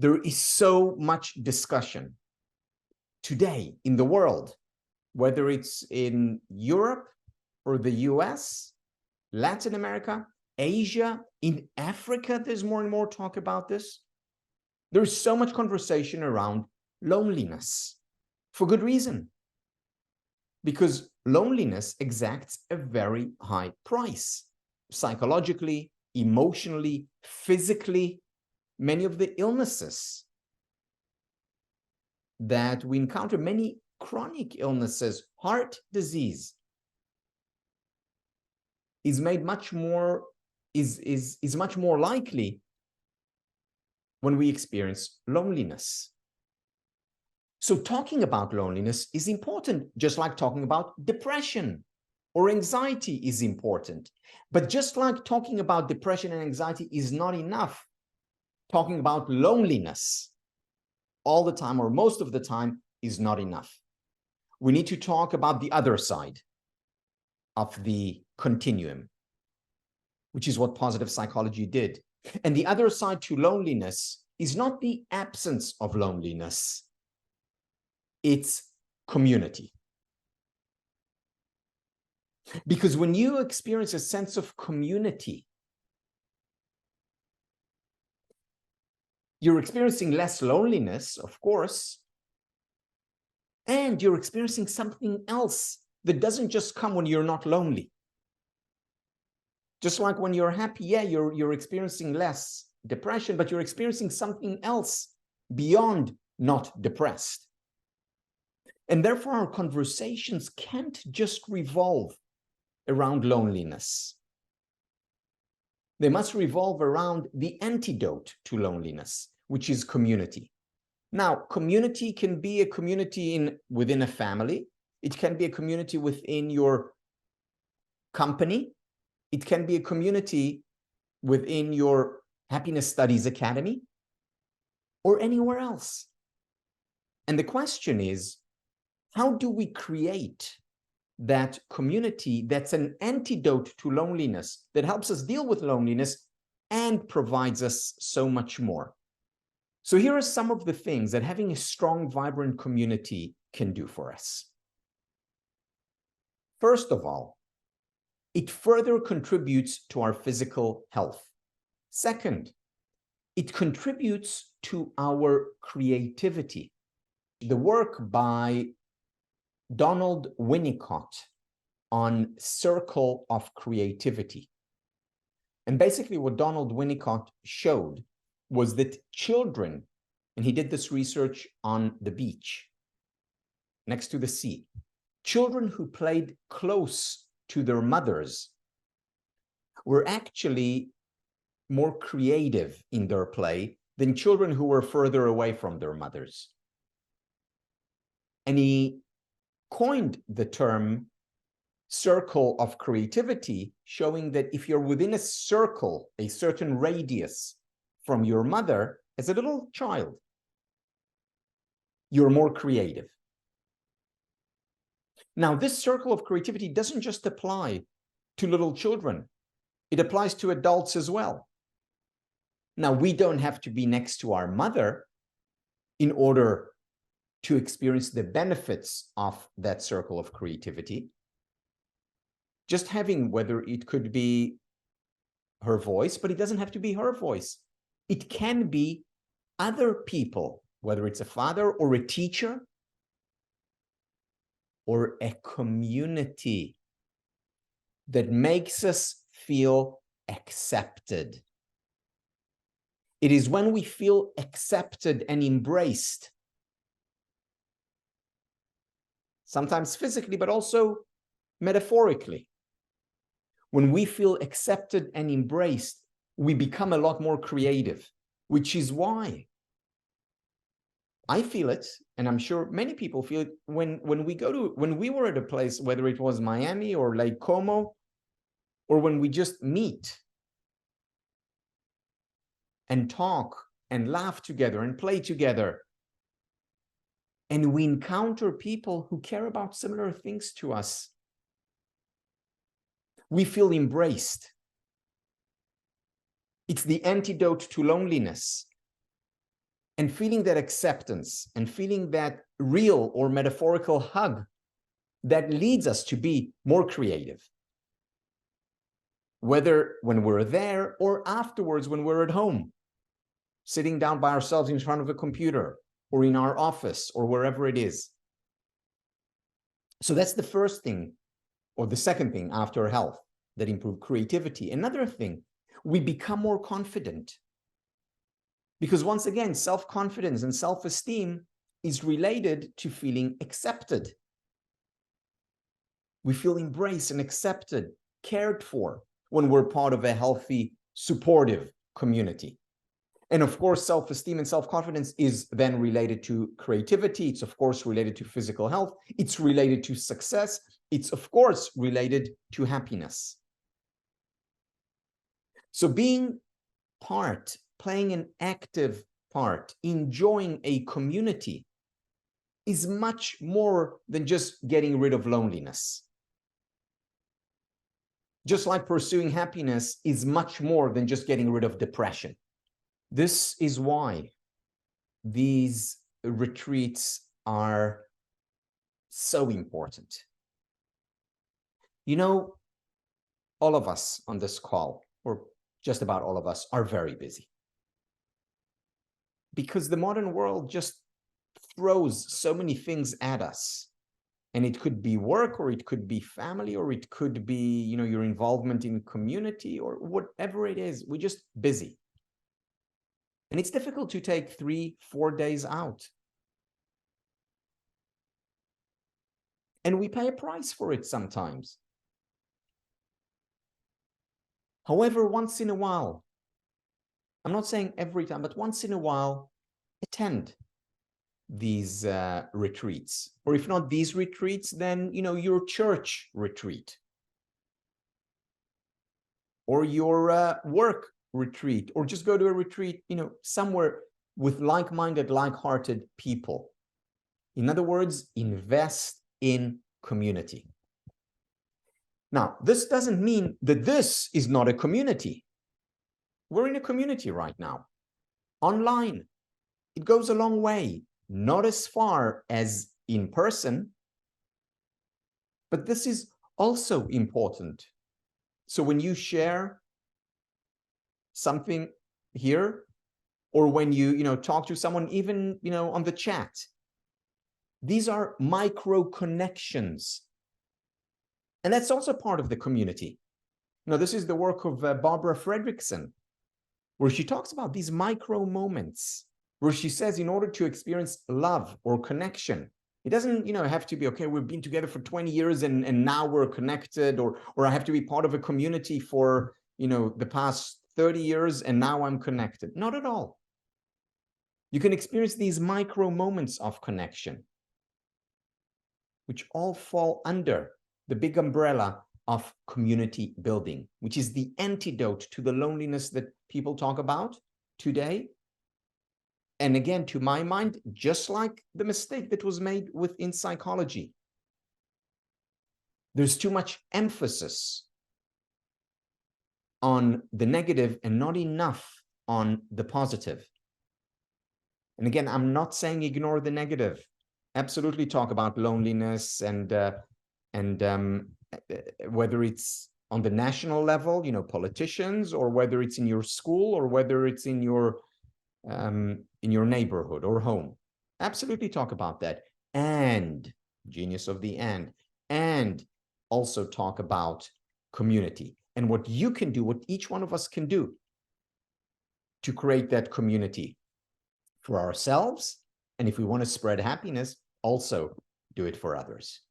There is so much discussion today in the world, whether it's in Europe or the US, Latin America, Asia, in Africa, there's more and more talk about this. There's so much conversation around loneliness for good reason, because loneliness exacts a very high price, psychologically, emotionally, physically. Many of the illnesses that we encounter, many chronic illnesses, heart disease, is made much more, is much more likely when we experience loneliness. So talking about loneliness is important, just like talking about depression or anxiety is important. But just like talking about depression and anxiety is not enough, talking about loneliness all the time or most of the time is not enough. We need to talk about the other side of the continuum, which is what positive psychology did. And the other side to loneliness is not the absence of loneliness, it's community. Because when you experience a sense of community, you're experiencing less loneliness, of course, and you're experiencing something else that doesn't just come when you're not lonely. Just like when you're happy, yeah, you're experiencing less depression, but you're experiencing something else beyond not depressed. And therefore, our conversations can't just revolve around loneliness. They must revolve around the antidote to loneliness, which is community. Now, community can be a community within a family. It can be a community within your company. It can be a community within your Happiness Studies Academy or anywhere else. And the question is, how do we create that community that's an antidote to loneliness, that helps us deal with loneliness and provides us so much more? So here are some of the things that having a strong, vibrant community can do for us. First of all, it further contributes to our physical health. Second, it contributes to our creativity. The work by Donald Winnicott on circle of creativity. And basically what Donald Winnicott showed was that children, and he did this research on the beach, next to the sea, children who played close to their mothers were actually more creative in their play than children who were further away from their mothers. And he coined the term circle of creativity, showing that if you're within a circle, a certain radius from your mother as a little child, you're more creative. Now, this circle of creativity doesn't just apply to little children. It applies to adults as well. Now, we don't have to be next to our mother in order to experience the benefits of that circle of creativity. Just having, whether it could be her voice, but it doesn't have to be her voice. It can be other people, whether it's a father or a teacher or a community that makes us feel accepted. It is when we feel accepted and embraced, sometimes physically, but also metaphorically. When we feel accepted and embraced, we become a lot more creative, which is why I feel it, and I'm sure many people feel it, when we were at a place, whether it was Miami or Lake Como, or when we just meet and talk and laugh together and play together, and we encounter people who care about similar things to us, we feel embraced. It's the antidote to loneliness. and feeling that acceptance and feeling that real or metaphorical hug that leads us to be more creative. Whether when we're there or afterwards when we're at home, sitting down by ourselves in front of a computer or in our office or wherever it is. So that's the first thing, or the second thing after health that improve creativity. Another thing, we become more confident. Because once again, self-confidence and self-esteem is related to feeling accepted. We feel embraced and accepted, cared for when we're part of a healthy, supportive community. And of course, self-esteem and self-confidence is then related to creativity. It's of course related to physical health. It's related to success. It's of course related to happiness. So being part, playing an active part, enjoying a community is much more than just getting rid of loneliness. Just like pursuing happiness is much more than just getting rid of depression. This is why these retreats are so important. You know, all of us on this call, or just about all of us, are very busy. Because the modern world just throws so many things at us. And it could be work, or it could be family, or it could be, you know, your involvement in community, or whatever it is. We're just busy. And it's difficult to take 3-4 days out. And we pay a price for it sometimes. However, once in a while, I'm not saying every time, but once in a while, attend these retreats. Or if not these retreats, then, you know, your church retreat. Or your work retreat, or just go to a retreat, you know, somewhere with like-minded, like-hearted people. In other words, invest in community. Now, this doesn't mean that this is not a community. We're in a community right now, online. It goes a long way, not as far as in person, but this is also important. So when you share something here, or when you talk to someone, even on the chat, these are micro connections, and that's also part of the community. This is the work of Barbara Fredrickson, where she talks about these micro moments, where she says in order to experience love or connection, it doesn't have to be, okay, we've been together for 20 years and now we're connected, or I have to be part of a community for the past 30 years and now I'm connected. Not at all. You can experience these micro moments of connection, which all fall under the big umbrella of community building, which is the antidote to the loneliness that people talk about today. And again, to my mind, just like the mistake that was made within psychology, there's too much emphasis on the negative and not enough on the positive. And again, I'm not saying ignore the negative. Absolutely talk about loneliness and whether it's on the national level, politicians, or whether it's in your school, or whether it's in your neighborhood or home. Absolutely talk about that. And genius of the and also talk about community and what you can do, what each one of us can do to create that community for ourselves. And if we want to spread happiness, also do it for others.